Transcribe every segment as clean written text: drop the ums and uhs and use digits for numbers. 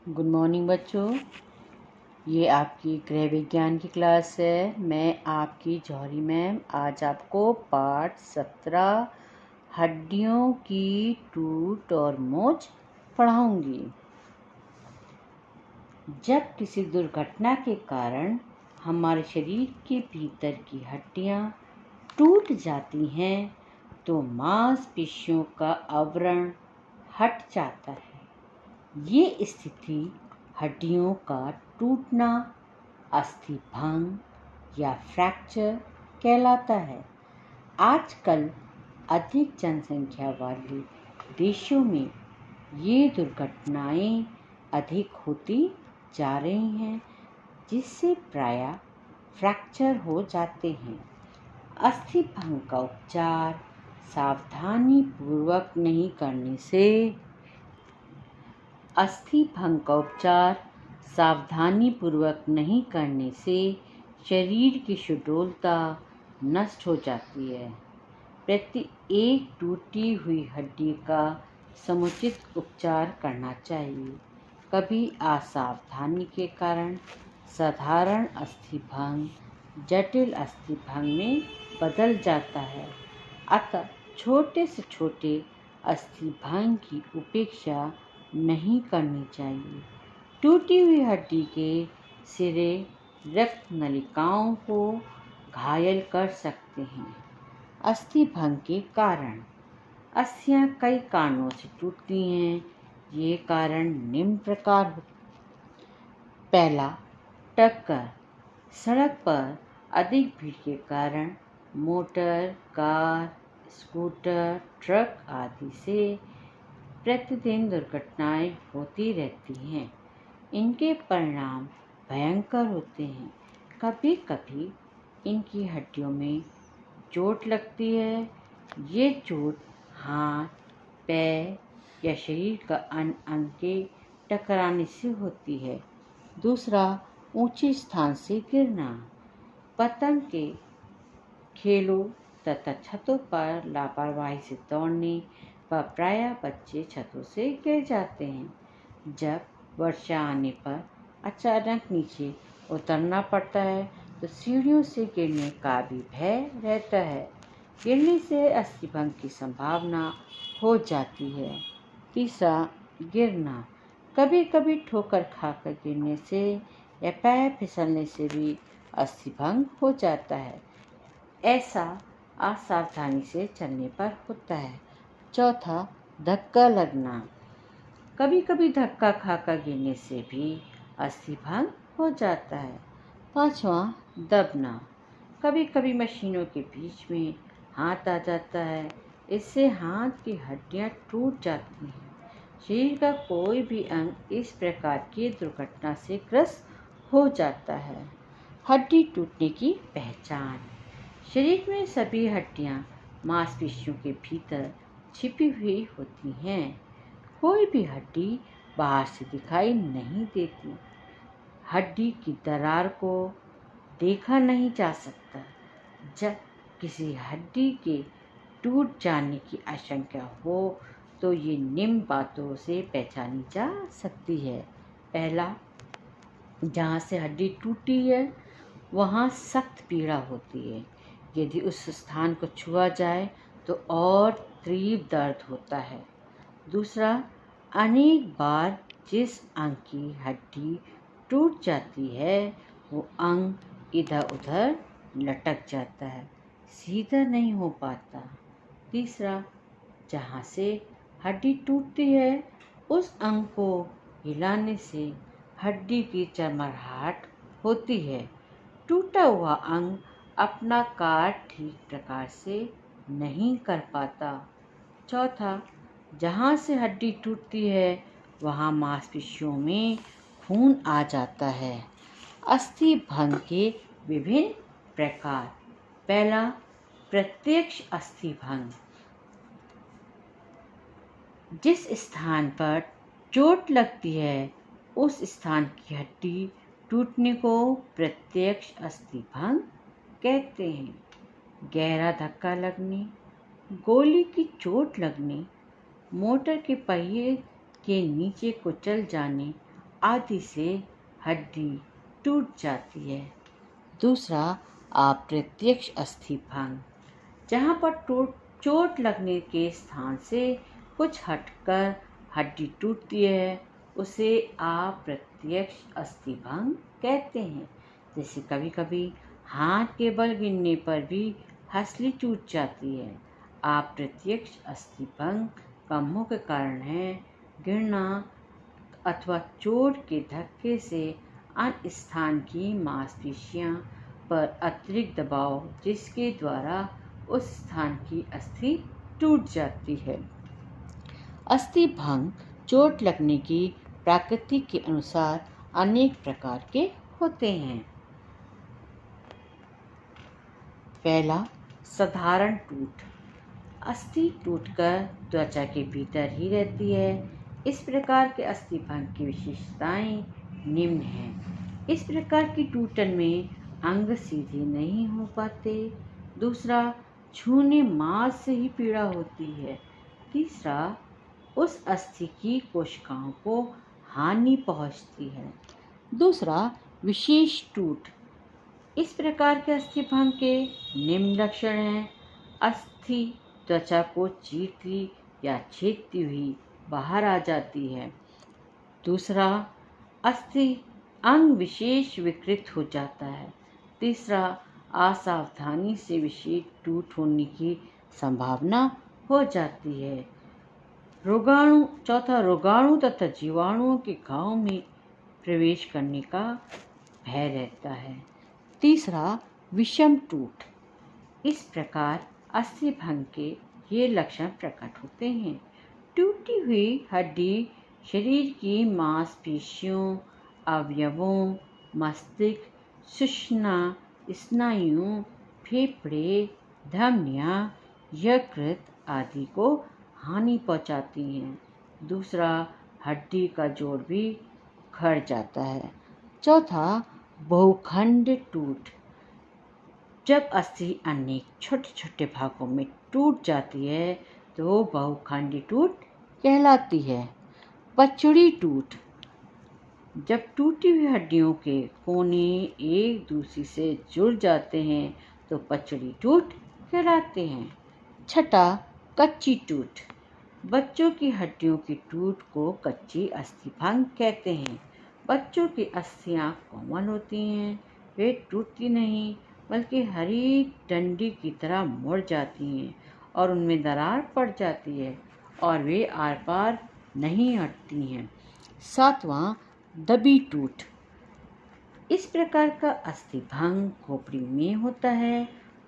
Good morning बच्चों। ये आपकी गृह विज्ञान की क्लास है। मैं आपकी जौहरी मैम आज आपको पाठ 17 हड्डियों की टूट और मोच पढ़ाऊंगी। जब किसी दुर्घटना के कारण हमारे शरीर के भीतर की हड्डियां टूट जाती हैं तो मांसपेशियों का आवरण हट जाता है। ये स्थिति हड्डियों का टूटना, अस्थिभंग या फ्रैक्चर कहलाता है। आजकल अधिक जनसंख्या वाले देशों में ये दुर्घटनाएं अधिक होती जा रही हैं, जिससे प्रायः फ्रैक्चर हो जाते हैं। अस्थिभंग का उपचार सावधानी पूर्वक नहीं करने से शरीर की सुडौलता नष्ट हो जाती है। प्रत्येक टूटी हुई हड्डी का समुचित उपचार करना चाहिए। कभी असावधानी के कारण साधारण अस्थिभंग जटिल अस्थिभंग में बदल जाता है। अतः छोटे से छोटे अस्थिभंग की उपेक्षा नहीं करनी चाहिए। टूटी हुई हड्डी के सिरे रक्त नलिकाओं को घायल कर सकते हैं। अस्थिभंग के कारण अस्थियां कई कारणों से टूटती हैं। ये कारण निम्न प्रकार होते हैं। पहला, टक्कर। सड़क पर अधिक भीड़ के कारण मोटर, कार, स्कूटर, ट्रक आदि से प्रतिदिन दुर्घटनाएं होती रहती हैं। इनके परिणाम भयंकर होते हैं। कभी कभी इनकी हड्डियों में चोट लगती है। ये चोट हाथ, पैर या शरीर का अन्य अंग के टकराने से होती है। दूसरा, ऊंचे स्थान से गिरना। पतंग के खेलों तथा छतों पर लापरवाही से दौड़ने पर प्रायः बच्चे छतों से गिर जाते हैं। जब वर्षा आने पर अचानक नीचे उतरना पड़ता है तो सीढ़ियों से गिरने का भी भय रहता है। गिरने से अस्थिभंग की संभावना हो जाती है। तीसरा, गिरना। कभी कभी ठोकर खाकर गिरने से या पैर फिसलने से भी अस्थिभंग हो जाता है। ऐसा असावधानी से चलने पर होता है। चौथा, धक्का लगना। कभी कभी धक्का खाकर गिरने से भी अस्थिभंग हो जाता है। पांचवा, दबना। कभी कभी मशीनों के बीच में हाथ आ जाता है। इससे हाथ की हड्डियां टूट जाती हैं। शरीर का कोई भी अंग इस प्रकार की दुर्घटना से ग्रस्त हो जाता है। हड्डी टूटने की पहचान। शरीर में सभी हड्डियां मांसपेशियों के भीतर छिपी हुई होती हैं। कोई भी हड्डी बाहर से दिखाई नहीं देती। हड्डी की दरार को देखा नहीं जा सकता। जब किसी हड्डी के टूट जाने की आशंका हो तो ये निम्न बातों से पहचानी जा सकती है। पहला, जहाँ से हड्डी टूटी है वहाँ सख्त पीड़ा होती है। यदि उस स्थान को छुआ जाए तो और तीव्र दर्द होता है। दूसरा, अनेक बार जिस अंग की हड्डी टूट जाती है वो अंग इधर उधर लटक जाता है, सीधा नहीं हो पाता। तीसरा, जहाँ से हड्डी टूटती है उस अंग को हिलाने से हड्डी की चरमराहट होती है। टूटा हुआ अंग अपना कार्य ठीक प्रकार से नहीं कर पाता। चौथा, जहाँ से हड्डी टूटती है वहाँ मांसपेशियों में खून आ जाता है। अस्थिभंग के विभिन्न प्रकार। पहला, प्रत्यक्ष अस्थिभंग। जिस स्थान पर चोट लगती है उस स्थान की हड्डी टूटने को प्रत्यक्ष अस्थिभंग कहते हैं। गहरा धक्का लगने, गोली की चोट लगने, मोटर के पहिए के नीचे कुचल जाने आदि से हड्डी टूट जाती है। दूसरा, अप्रत्यक्ष अस्थि भंग, जहाँ पर चोट लगने के स्थान से कुछ हटकर हड्डी टूटती है, उसे अप्रत्यक्ष अस्थि भंग कहते हैं। जैसे कभी कभी हाथ के बल गिरने पर भी हंसली टूट जाती है। अप्रत्यक्ष अस्थि भंग का मुख्य कारण है गिरना अथवा चोट के धक्के से अन्य स्थान की मांसपेशियों पर अतिरिक्त दबाव, जिसके द्वारा उस स्थान की अस्थि टूट जाती है। अस्थि भंग चोट लगने की प्रकृति के अनुसार अनेक प्रकार के होते हैं। पहला, साधारण टूट। अस्थि टूटकर त्वचा के भीतर ही रहती है। इस प्रकार के अस्थि भंग की विशेषताएं निम्न हैं। इस प्रकार की टूटन में अंग सीधे नहीं हो पाते। दूसरा, छूने मांस से ही पीड़ा होती है। तीसरा, उस अस्थि की कोशिकाओं को हानि पहुंचती है। दूसरा, विशेष टूट। इस प्रकार के अस्थि भंग के निम्न लक्षण हैं। अस्थि त्वचा को चीरती या छेदती हुई बाहर आ जाती है। दूसरा, अस्थि अंग विशेष विकृत हो जाता है। तीसरा, असावधानी से विशेष टूट होने की संभावना हो जाती है। चौथा, रोगाणु तथा जीवाणुओं के घाव में प्रवेश करने का भय रहता है। तीसरा, विषम टूट। इस प्रकार अस्थि भंग के ये लक्षण प्रकट होते हैं। टूटी हुई हड्डी शरीर की मांसपेशियों, अवयवों, मस्तिष्क, सुषुम्ना, स्नायुओं, फेफड़े, धमनियां, यकृत आदि को हानि पहुंचाती हैं। दूसरा, हड्डी का जोड़ भी उखड़ जाता है। चौथा, बहुखंड टूट। जब अस्थि अनेक छोटे छोटे भागों में टूट जाती है तो बहुखंडी टूट कहलाती है। पचड़ी टूट। जब टूटी हुई हड्डियों के कोने एक दूसरे से जुड़ जाते हैं तो पचड़ी टूट कहलाते हैं। छठा, कच्ची टूट। बच्चों की हड्डियों की टूट को कच्ची अस्थि भंग कहते हैं। बच्चों की अस्थियां कोमल होती हैं, वे टूटती नहीं बल्कि हरी डंडी की तरह मुड़ जाती हैं और उनमें दरार पड़ जाती है और वे आर पार नहीं हटती हैं। सातवां, दबी टूट। इस प्रकार का अस्थि भंग खोपड़ी में होता है।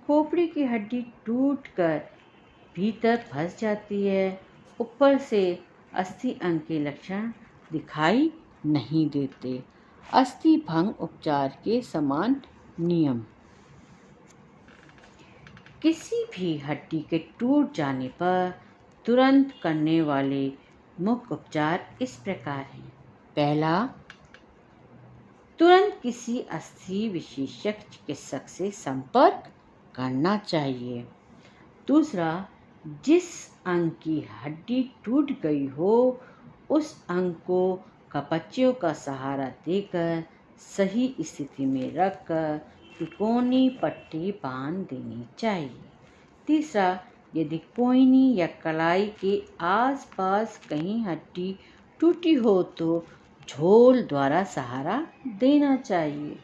खोपड़ी की हड्डी टूटकर भीतर फंस जाती है। ऊपर से अस्थि अंग के लक्षण दिखाई नहीं देते। अस्थि भंग उपचार के समान नियम। किसी भी हड्डी के टूट जाने पर तुरंत करने वाले मुख्य उपचार इस प्रकार हैं। पहला, तुरंत किसी अस्थि विशेषज्ञ चिकित्सक से संपर्क करना चाहिए। दूसरा, जिस अंग की हड्डी टूट गई हो उस अंग को कपच्चियों का सहारा देकर सही स्थिति में रखकर तिकोनी पट्टी बांध देनी चाहिए। तीसरा, यदि कोहनी या कलाई के आसपास कहीं हड्डी टूटी हो तो झोल द्वारा सहारा देना चाहिए।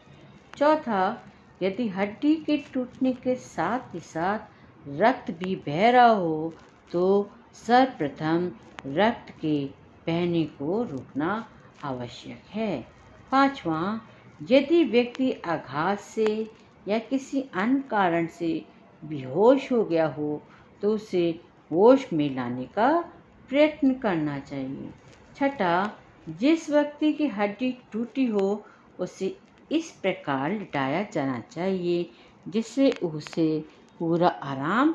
चौथा, यदि हड्डी के टूटने के साथ ही साथ रक्त भी बह रहा हो तो सर्वप्रथम रक्त के बहने को रोकना आवश्यक है। पांचवा, यदि व्यक्ति आघात से या किसी अन्य कारण से बेहोश हो गया हो तो उसे होश में लाने का प्रयत्न करना चाहिए। छठा, जिस व्यक्ति की हड्डी टूटी हो उसे इस प्रकार लिटाया जाना चाहिए जिससे उसे पूरा आराम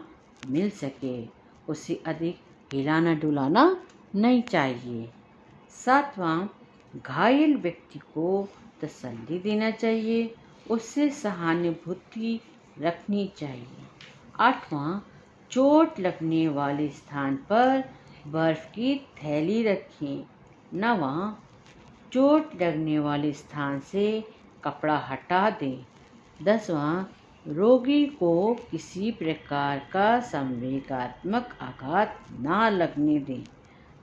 मिल सके। उसे अधिक हिलाना डुलाना नहीं चाहिए। सातवां, घायल व्यक्ति को तसल्ली देना चाहिए, उससे सहानुभूति रखनी चाहिए। आठवां, चोट लगने वाले स्थान पर बर्फ की थैली रखें। नवां, चोट लगने वाले स्थान से कपड़ा हटा दें। 10वां, रोगी को किसी प्रकार का संवेगात्मक आघात ना लगने दें।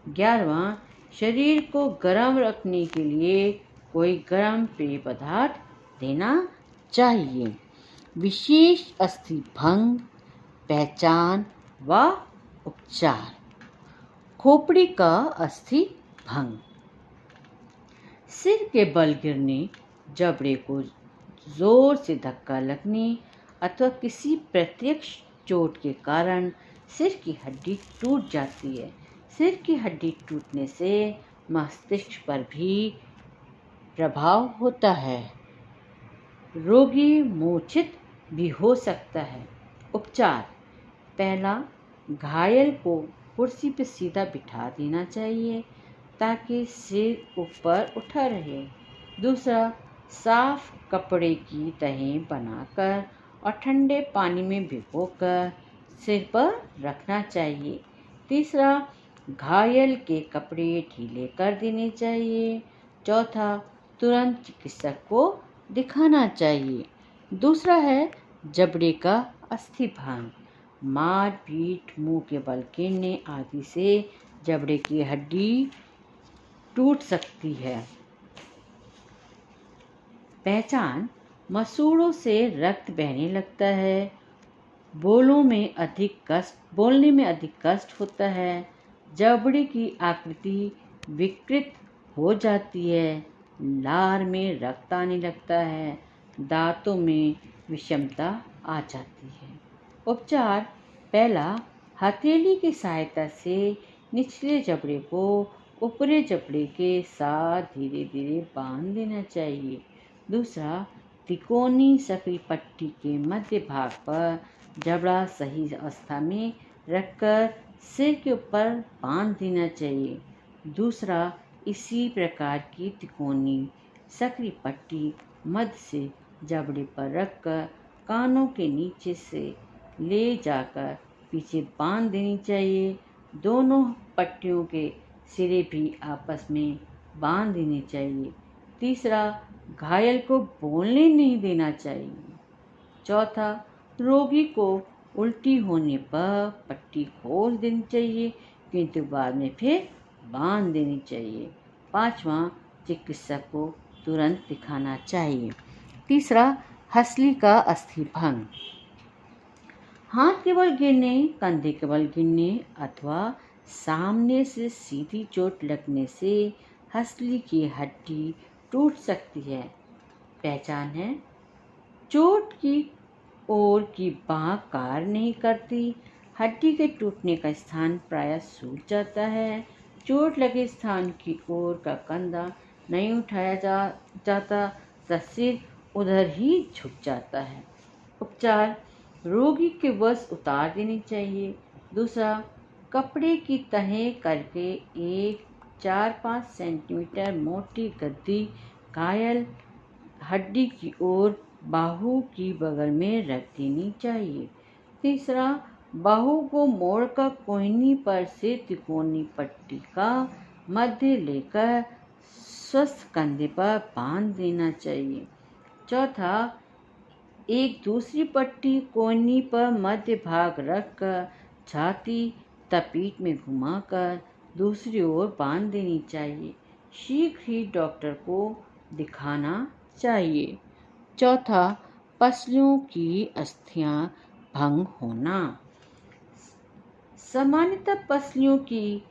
11वां, शरीर को गर्म रखने के लिए कोई गर्म पेय पदार्थ देना चाहिए। विशेष अस्थि भंग, पहचान व उपचार। खोपड़ी का अस्थि भंग। सिर के बल गिरने, जबड़े को जोर से धक्का लगने अथवा किसी प्रत्यक्ष चोट के कारण सिर की हड्डी टूट जाती है। सिर की हड्डी टूटने से मस्तिष्क पर भी प्रभाव होता है। रोगी मूर्छित भी हो सकता है। उपचार। पहला, घायल को कुर्सी पर सीधा बिठा देना चाहिए ताकि सिर ऊपर उठा रहे। दूसरा, साफ कपड़े की तहें बनाकर और ठंडे पानी में भिगोकर सिर पर रखना चाहिए। तीसरा, घायल के कपड़े ढीले कर देने चाहिए। चौथा, तुरंत चिकित्सक को दिखाना चाहिए। दूसरा है जबड़े का अस्थि भंग। मारपीट, मुंह के बल गिरने आदि से जबड़े की हड्डी टूट सकती है। पहचान। मसूड़ों से रक्त बहने लगता है। बोलने में अधिक कष्ट होता है। जबड़े की आकृति विकृत हो जाती है। लार में रक्त आने लगता है। दांतों में विषमता आ जाती है। उपचार। पहला, हथेली की सहायता से निचले जबड़े को ऊपरी जबड़े के साथ धीरे धीरे बांध देना चाहिए। दूसरा, तिकोनी सकरी पट्टी के मध्य भाग पर जबड़ा सही अवस्था में रखकर सिर के ऊपर बांध देना चाहिए। दूसरा, इसी प्रकार की तिकोनी सकरी पट्टी मध्य से जबड़े पर रखकर कानों के नीचे से ले जाकर पीछे बांध देनी चाहिए। दोनों पट्टियों के सिरे भी आपस में बांध देने चाहिए। तीसरा, घायल को बोलने नहीं देना चाहिए। चौथा, रोगी को उल्टी होने पर पट्टी खोल देनी चाहिए किंतु बाद में फिर बांध देनी चाहिए। पांचवा, चिकित्सक को तुरंत दिखाना चाहिए। तीसरा, हंसली का अस्थि भंग। हाथ के बल गिरने, कंधे के बल गिरने अथवा सामने से सीधी चोट लगने से हंसली की हड्डी टूट सकती है। पहचान है। चोट की ओर की बांह कार्य नहीं करती। हड्डी के टूटने का स्थान प्रायः सूज जाता है। चोट लगे स्थान की ओर का कंधा नहीं उठाया जाता तथा सिर उधर ही झुक जाता है। उपचार। रोगी के वश उतार देनी चाहिए। दूसरा, कपड़े की तहें करके 4-5 सेंटीमीटर मोटी गद्दी घायल हड्डी की ओर बाहु की बगल में रख देनी चाहिए। तीसरा, बाहु को मोड़कर कोहनी पर से तिकोनी पट्टी का मध्य लेकर स्वस्थ कंधे पर बांध देना चाहिए। चौथा, एक दूसरी पट्टी कोहनी पर मध्य भाग रखकर छाती तथा पीठ में घुमाकर दूसरी ओर बांध देनी चाहिए। शीघ्र ही डॉक्टर को दिखाना चाहिए। चौथा, पसलियों की अस्थियां भंग होना। सामान्यतः पसलियों की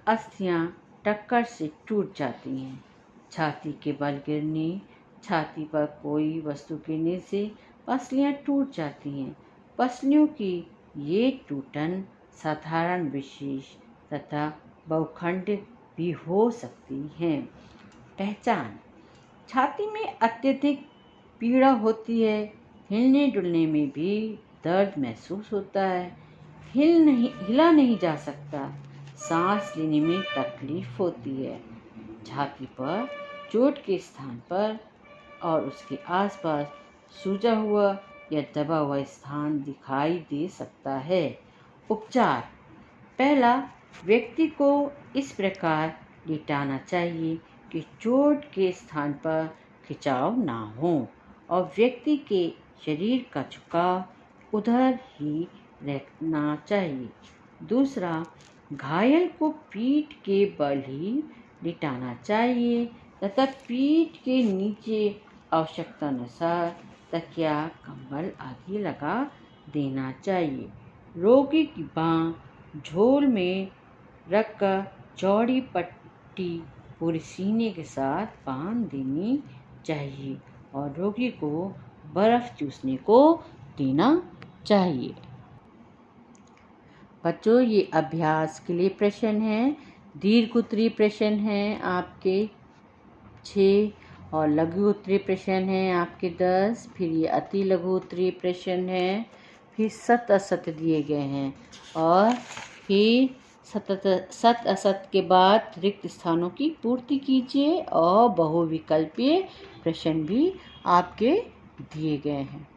अस्थियां टक्कर से टूट जाती हैं। छाती के बल गिरने, छाती पर कोई वस्तु गिरने से पसलियां टूट जाती हैं। पसलियों की ये टूटन साधारण, विशेष तथा बहुखंड भी हो सकती हैं। पहचान। छाती में अत्यधिक पीड़ा होती है। हिलने डुलने में भी दर्द महसूस होता है। हिला नहीं जा सकता। सांस लेने में तकलीफ होती है। छाती पर चोट के स्थान पर और उसके आसपास सूजा हुआ या दबा हुआ स्थान दिखाई दे सकता है। उपचार। पहला, व्यक्ति को इस प्रकार लिटाना चाहिए कि चोट के स्थान पर खिंचाव ना हो और व्यक्ति के शरीर का झुकाव उधर ही रहना चाहिए। दूसरा, घायल को पीठ के बल ही लिटाना चाहिए तथा पीठ के नीचे आवश्यकतानुसार तकिया, कंबल आदि लगा देना चाहिए। रोगी की बाँह झोल में रखकर चौड़ी पट्टी पूरे सीने के साथ बांध देनी चाहिए और रोगी को बर्फ चूसने को देना चाहिए। बच्चों, ये अभ्यास के लिए प्रश्न हैं। दीर्घ उत्तरीय प्रश्न हैं आपके 6 और लघु उत्तरीय प्रश्न हैं आपके 10। फिर ये अति लघु उत्तरीय प्रश्न हैं। फिर सत असत दिए गए हैं और फिर सत असत के बाद रिक्त स्थानों की पूर्ति कीजिए और बहुविकल्पीय प्रश्न भी आपके दिए गए हैं।